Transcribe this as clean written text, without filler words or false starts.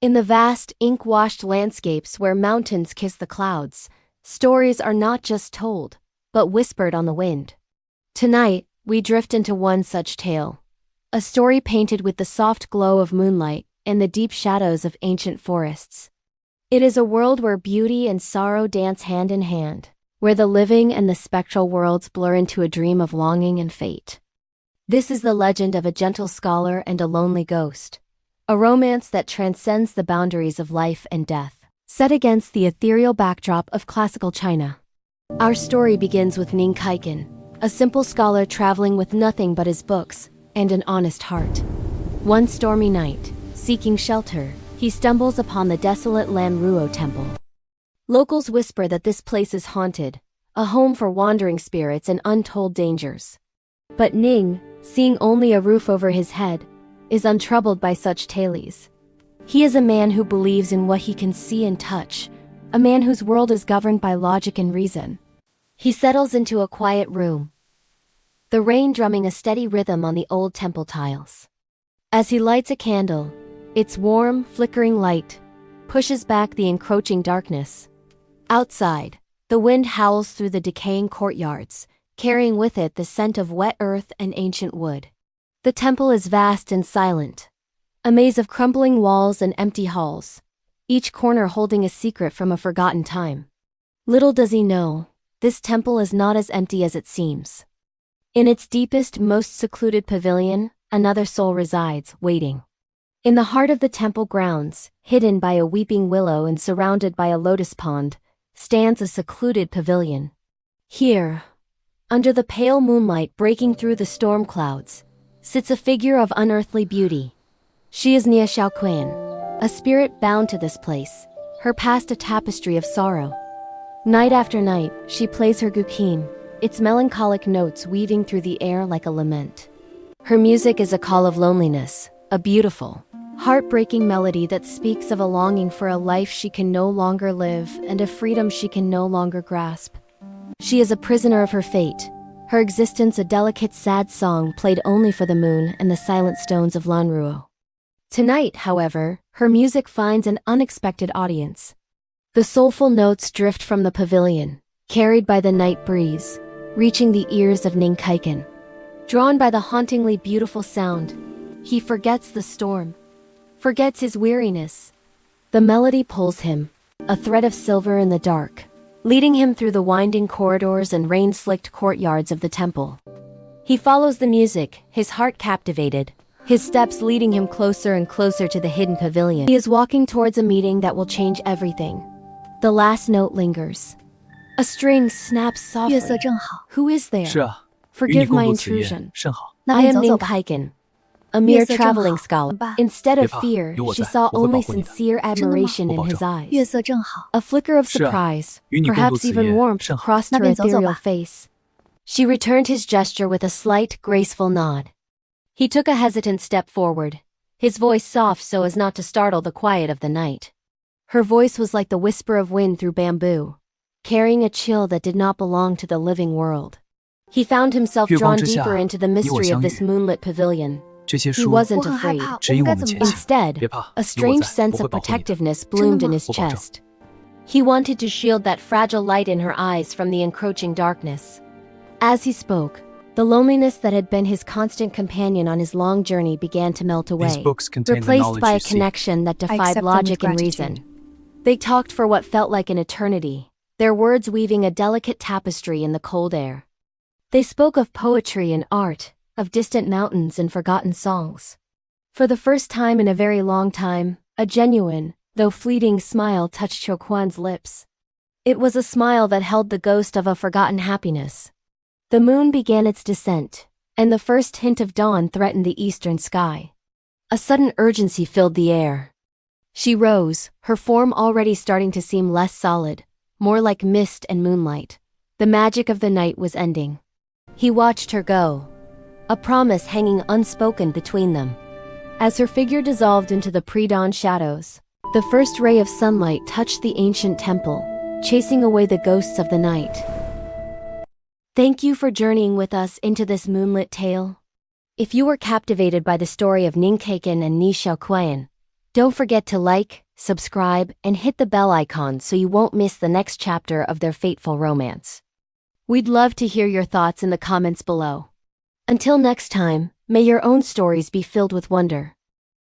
In the vast, ink-washed landscapes where mountains kiss the clouds, stories are not just told, but whispered on the wind. Tonight, we drift into one such tale. A story painted with the soft glow of moonlight and the deep shadows of ancient forests. It is a world where beauty and sorrow dance hand in hand, where the living and the spectral worlds blur into a dream of longing and fate. This is the legend of a gentle scholar and a lonely ghost, a romance that transcends the boundaries of life and death, set against the ethereal backdrop of classical China. Our story begins with Ning Caichen, a simple scholar traveling with nothing but his books and an honest heart. One stormy night, seeking shelter, he stumbles upon the desolate Lanruo Temple. Locals whisper that this place is haunted, a home for wandering spirits and untold dangers. But Ning, seeing only a roof over his head, is untroubled by such tales. He is a man who believes in what he can see and touch, a man whose world is governed by logic and reason. He settles into a quiet room, the rain drumming a steady rhythm on the old temple tiles. As he lights a candle, its warm, flickering light pushes back the encroaching darkness. Outside, the wind howls through the decaying courtyards, carrying with it the scent of wet earth and ancient wood. The temple is vast and silent, a maze of crumbling walls and empty halls, each corner holding a secret from a forgotten time. Little does he know, this temple is not as empty as it seems. In its deepest, most secluded pavilion, another soul resides, waiting. In the heart of the temple grounds, hidden by a weeping willow and surrounded by a lotus pond, stands a secluded pavilion. Here, under the pale moonlight breaking through the storm clouds, sits a figure of unearthly beauty. She is Nie Xiaoqian, a spirit bound to this place, her past a tapestry of sorrow. Night after night, she plays her guqin, its melancholic notes weaving through the air like a lament. Her music is a call of loneliness, a beautiful, heartbreaking melody that speaks of a longing for a life she can no longer live and a freedom she can no longer grasp. She is a prisoner of her fate, her existence a delicate sad song played only for the moon and the silent stones of Lanruo. Tonight, however, her music finds an unexpected audience. The soulful notes drift from the pavilion, carried by the night breeze, reaching the ears of Ning Caichen. Drawn by the hauntingly beautiful sound, he forgets the storm, forgets his weariness. The melody pulls him, a thread of silver in the dark, leading him through the winding corridors and rain-slicked courtyards of the temple. He follows the music, his heart captivated, his steps leading him closer and closer to the hidden pavilion. He is walking towards a meeting that will change everything. The last note lingers. A string snaps softly. Who is there? Forgive my intrusion. I am Ning Caichen, a mere traveling scholar. Instead of fear, she saw only sincere admiration in his eyes. A flicker of surprise, perhaps even warmth, crossed her ethereal face. She returned his gesture with a slight, graceful nod. He took a hesitant step forward, his voice soft so as not to startle the quiet of the night. Her voice was like the whisper of wind through bamboo, carrying a chill that did not belong to the living world. He found himself drawn deeper into the mystery of this moonlit pavilion. He wasn't afraid. Instead, a strange sense of protectiveness bloomed in his chest. He wanted to shield that fragile light in her eyes from the encroaching darkness. As he spoke, the loneliness that had been his constant companion on his long journey began to melt away, replaced by a connection that defied logic and reason. They talked for what felt like an eternity, their words weaving a delicate tapestry in the cold air. They spoke of poetry and art, of distant mountains and forgotten songs. For the first time in a very long time, a genuine, though fleeting smile touched Xiaoqian's lips. It was a smile that held the ghost of a forgotten happiness. The moon began its descent, and the first hint of dawn threatened the eastern sky. A sudden urgency filled the air. She rose, her form already starting to seem less solid, more like mist and moonlight. The magic of the night was ending. He watched her go, a promise hanging unspoken between them. As her figure dissolved into the pre-dawn shadows, the first ray of sunlight touched the ancient temple, chasing away the ghosts of the night. Thank you for journeying with us into this moonlit tale. If you were captivated by the story of Ning Caichen and Nie Xiaoqian, Don't forget to like, subscribe, and hit the bell icon so you won't miss the next chapter of their fateful romance. We'd love to hear your thoughts in the comments below. Until next time, may your own stories be filled with wonder.